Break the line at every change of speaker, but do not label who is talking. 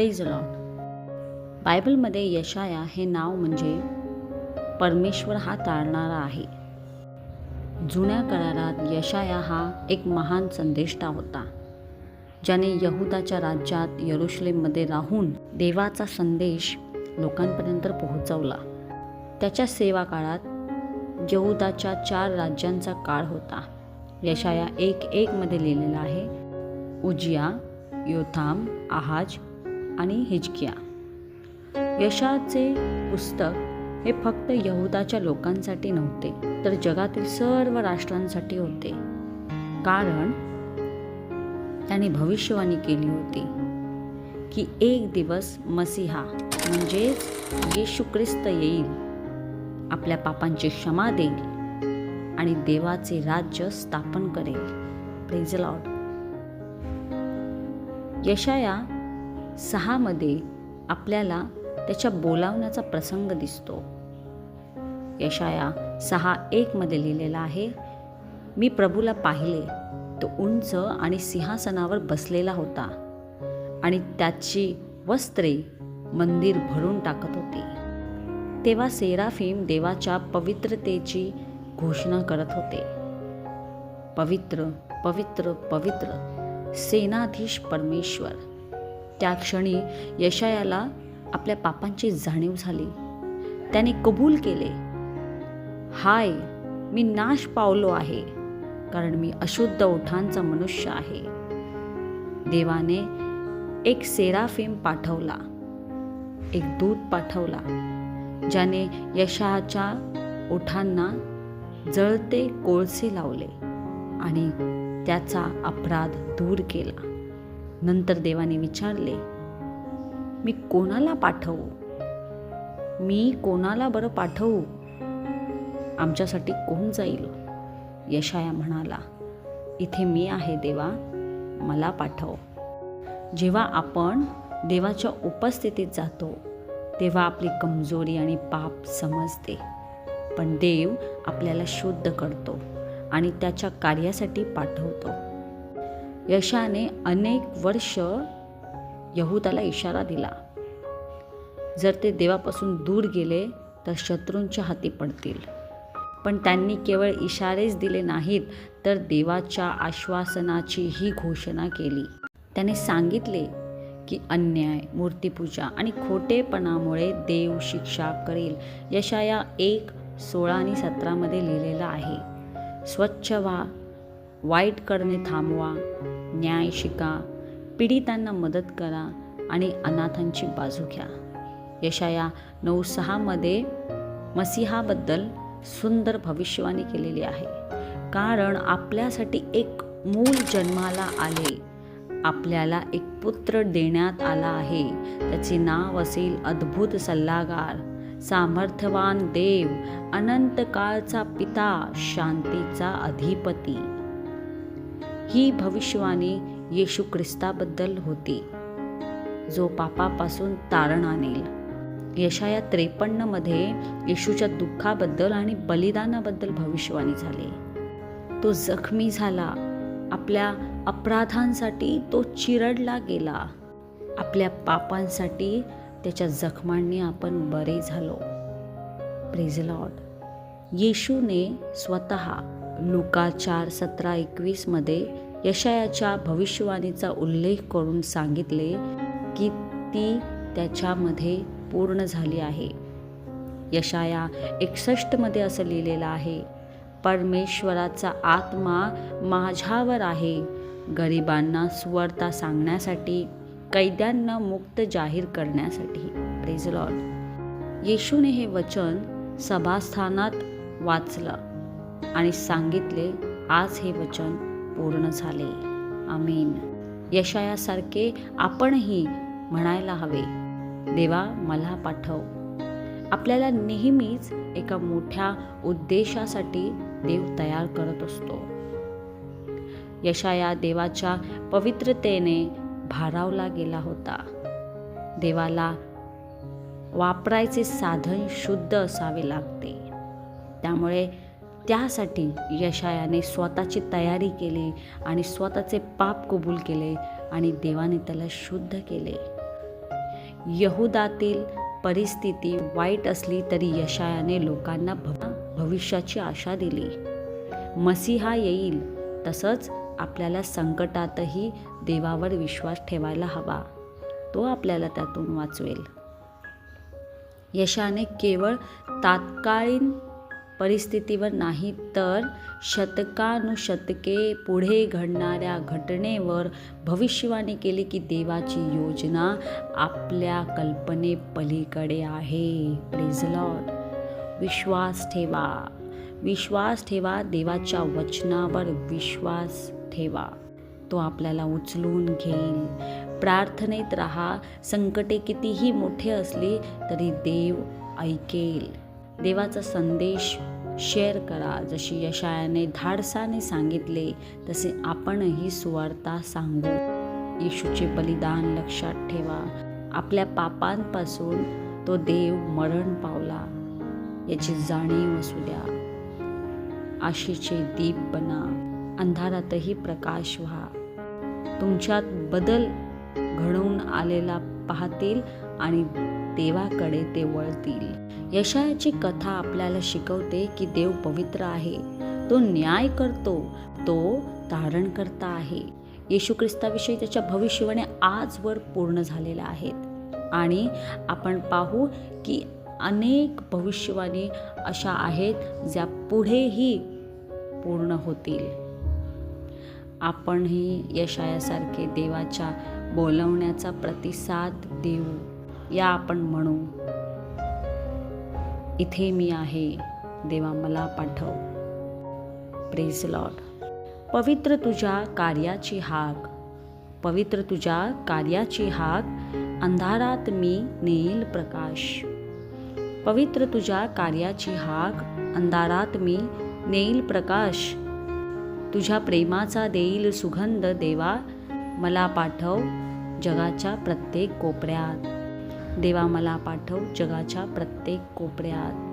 Praise Lord. बायबलमध्ये यशाया हे नाव म्हणजे परमेश्वर हा तारणारा आहे. जुन्या करारात यशाया हा एक महान संदेष्टा होता, ज्याने यहुदाच्या राज्यात यरूशलेममध्ये राहून देवाचा संदेश लोकांपर्यंत पोहोचवला. त्याच्या सेवा काळात यहुदाच्या 4 राज्यांचा काळ होता. यशाया 1:1 मध्ये लिहिलेला आहे, उजिया, योथाम, आहाज आणि हिजकिया. यशायाचे पुस्तक हे फक्त यहुदाच्या लोकांसाठी नव्हते, तर जगातील सर्व राष्ट्रांसाठी होते. कारण त्याने भविष्यवाणी केली होती की एक दिवस मसीहा म्हणजेच येशू ख्रिस्त येईल, आपल्या पापांची क्षमा देईल आणि देवाचे राज्य स्थापन करेल. Praise lord. यशाया 6 मध्ये आपल्याला त्याच्या बोलावण्याचा प्रसंग दिसतो. यशाया 6:1 मध्ये लिहिलेला आहे, मी प्रभूला पाहिले, तो उंच आणि सिंहासनावर बसलेला होता आणि त्याची वस्त्रे मंदिर भरून टाकत होती. तेव्हा सेराफीम देवाच्या पवित्रतेची घोषणा करत होते, पवित्र पवित्र पवित्र सेनाधीश परमेश्वर. त्या क्षणी यशायाला आपल्या पापांची जाणीव झाली. त्याने कबूल केले, हाय, मी नाश पावलो आहे, कारण मी अशुद्ध ओठांचा मनुष्य आहे. देवाने एक सेराफीम पाठवला, एक दूत पाठवला, ज्याने यशायाच्या ओठांना जळते कोळसे लावले आणि त्याचा अपराध दूर केला. नंतर देवाने विचारले, मी कोणाला पाठवू? मी कोणाला बरं पाठवू? आमच्यासाठी कोण जाईल? यशाया म्हणाला, इथे मी आहे देवा, मला पाठव. जेव्हा आपण देवाच्या उपस्थितीत जातो तेव्हा आपली कमजोरी आणि पाप समजते, पण देव आपल्याला शुद्ध करतो आणि त्याच्या कार्यासाठी पाठवतो. यशायाने अनेक वर्ष यहुदाला इशारा दिला, जर ते देवापासून दूर गेले तर शत्रूंच्या हाती पडतील. पण त्यांनी केवळ इशारेच दिले नाहीत, तर देवाच्या आश्वासनाचीही घोषणा केली. त्याने सांगितले की अन्याय, मूर्तिपूजा आणि खोटेपणामुळे देव शिक्षा करेल. यशाया 1:16 आणि 17 मध्ये लिहिलेलं आहे, स्वच्छ व्हा, वाईट करणे थांबवा, न्याय शिका, पीडितांना मदत करा आणि अनाथांची बाजू घ्या. यशाया 9:6 मध्ये मसीहाबद्दल सुंदर भविष्यवाणी केलेली आहे, कारण आपल्यासाठी एक मूल जन्माला आले, आपल्याला एक पुत्र देण्यात आला आहे. त्याचे नाव असेल अद्भुत सल्लागार, सामर्थ्यवान देव, अनंत काळचा पिता, शांतीचा अधिपती. ही भविष्यवाणी येशू ख्रिस्ताबद्दल होती, जो पापापासून तारण आणेल. यशाया 53 मध्ये येशूच्या दुःखाबद्दल आणि बलिदानाबद्दल भविष्यवाणी झाली. तो जखमी झाला, आपल्या अपराधांसाठी तो चिरडला गेला, आपल्या पापांसाठी त्याच्या जखमांनी आपण बरे झालो. Praise Lord. येशूने स्वतः लुका 4:17-21 मध्ये यशायाच्या भविष्यवाणीचा उल्लेख करून सांगितले की ती त्याच्यामध्ये पूर्ण झाली आहे. यशाया 61 मध्ये असं लिहिलेलं आहे, परमेश्वराचा आत्मा माझ्यावर आहे, गरिबांना सुवार्ता सांगण्यासाठी, कैद्यांना मुक्त जाहीर करण्यासाठी. Praise Lord. येशूने हे वचन सभास्थानात वाचलं आणि सांगितले, आज हे वचन पूर्ण झाले. आमीन. यशायासारखे आपणही म्हणायला हवे, देवा मला पाठव. आपल्याला नेहमीच एका मोठ्या उद्देशासाठी देव तयार करत असतो. यशाया देवाच्या पवित्रतेने भारावला गेला होता. देवाला वापरायचे साधन शुद्ध असावे लागते. त्यामुळे त्यासाठी यशायाने स्वतःची तयारी केली आणि स्वतःचे पाप कबूल केले आणि देवाने त्याला शुद्ध केले. यहुदातील परिस्थिती वाईट असली तरी यशायाने लोकांना भविष्याची आशा दिली. मसीहा येईल, तसंच आपल्याला संकटातही देवावर विश्वास ठेवायला हवा. तो आपल्याला त्यातून वाचवेल. यशाने केवळ तात्कालीन परिस्थितीवर नाही तर शतकानुशतके पुढे घडणाऱ्या घटनेवर भविष्यवाणी केली की देवाची योजना आपल्या कल्पनेपलीकडे आहे. Praise Lord. विश्वास ठेवा. देवाच्या वचनावर विश्वास ठेवा. तो आपल्याला उचलून घेईल. प्रार्थनेत राहा. संकटे कितीही मोठे असली तरी देव ऐकेल. देवाचा संदेश शेअर करा. जशी यशायाने धाडसाने सांगितले तसे आपणही सुवार्ता सांगू. येशूचे बलिदान लक्षात ठेवा. आपल्या पापांपासून तो देव मरण पावला याची जाणीव असू द्या. आशेचे दीप बना. अंधारातही प्रकाश व्हा. तुमच्यात बदल घडवून आलेला पाहतील आणि देवाकडे ते वळतील. यशायाची कथा आपल्याला शिकवते की देव पवित्र आहे. तो न्याय करतो. तो तारणकर्ता आहे. येशू ख्रिस्ताविषयी त्याच्या भविष्यवाणी आजवर पूर्ण झालेल्या आहेत. आणि आपण पाहू की अनेक भविष्यवाणी अशा आहेत ज्या पुढेही पूर्ण होतील. आपणही यशायासारखे देवाच्या बोलवण्याचा प्रतिसाद देऊ. या आपण म्हणू, इथे मी आहे, देवा मला पाठव. Praise Lord. पवित्र तुझ्या कार्याची हाक, अंधारात मी नेईल प्रकाश. पवित्र तुझ्या कार्याची हाक, अंधारात मी नेईल प्रकाश. तुझ्या प्रेमाचा देईल सुगंध देवा, मला पाठव जगाच्या प्रत्येक कोपऱ्यात. देवा मला पाठव जगाच्या प्रत्येक कोपऱ्यात.